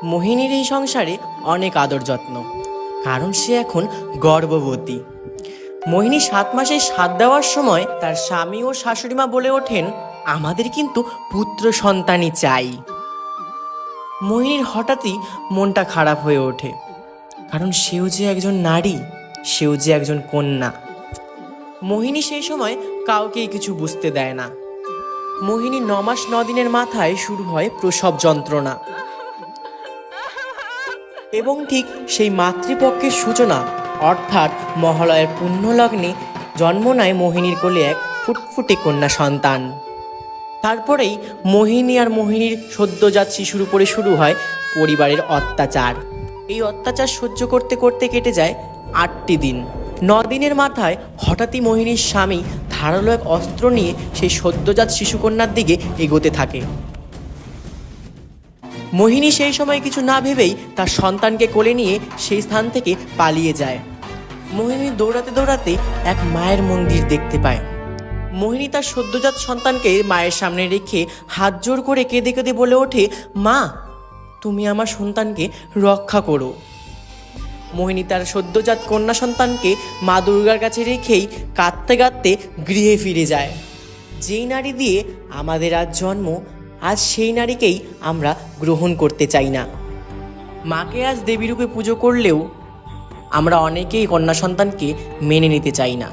মোহিনীর এই সংসারে অনেক আদর যত্ন, কারণ সে এখন গর্ভবতী। মোহিনী 7 মাসের সাধ দেওয়ার সময় তার স্বামী ও শাশুড়িমা বলে ওঠেন, আমাদের কিন্তু পুত্র সন্তানই চাই। মোহিনীর হঠাৎই মনটা খারাপ হয়ে ওঠে, কারণ সেও যে একজন নারী, সেও যে একজন কন্যা। মোহিনী সেই সময় কাউকেই কিছু বুঝতে দেয় না। মোহিনী 9 মাস 9 দিনের মাথায় শুরু হয় প্রসব যন্ত্রণা, এবং ঠিক সেই মাতৃপক্ষের সূচনা অর্থাৎ মহালয়ের পুণ্যলগ্নে জন্ম নেয় মোহিনীর কোলে এক ফুটফুটে কন্যা সন্তান। তারপরেই মোহিনী আর মোহিনীর সদ্যজাত শিশুর উপরে শুরু হয় পরিবারের অত্যাচার। এই অত্যাচার সহ্য করতে করতে কেটে যায় 8টি দিন। 9 দিনের মাথায় হঠাৎই মোহিনীর স্বামী ধারালো এক অস্ত্র নিয়ে সেই সদ্যজাত শিশুকন্যার দিকে এগোতে থাকে। মোহিনী সেই সময় কিছু না ভেবেই তার সন্তানকে কোলে নিয়ে সেই স্থান থেকে পালিয়ে যায়। মোহিনী দৌড়াতে দৌড়াতে এক মায়ের মন্দির দেখতে পায়। মোহিনী তার সদ্যজাত সন্তানকে মায়ের সামনে রেখে হাত জোর করে কেঁদে কেঁদে বলে ওঠে, মা, তুমি আমার সন্তানকে রক্ষা করো। মোহিনী তার সদ্যজাত কন্যা সন্তানকে মা দুর্গার কাছে রেখেই কাঁদতে কাঁদতে গৃহে ফিরে যায়। যেই নারী দিয়ে আমাদের আজ জন্ম, আজ সেই নারীকেই আমরা গ্রহণ করতে চাই না। মাকে আজ দেবীরূপে পুজো করলেও আমরা অনেকেই কন্যা সন্তানকে মেনে নিতে চাই না।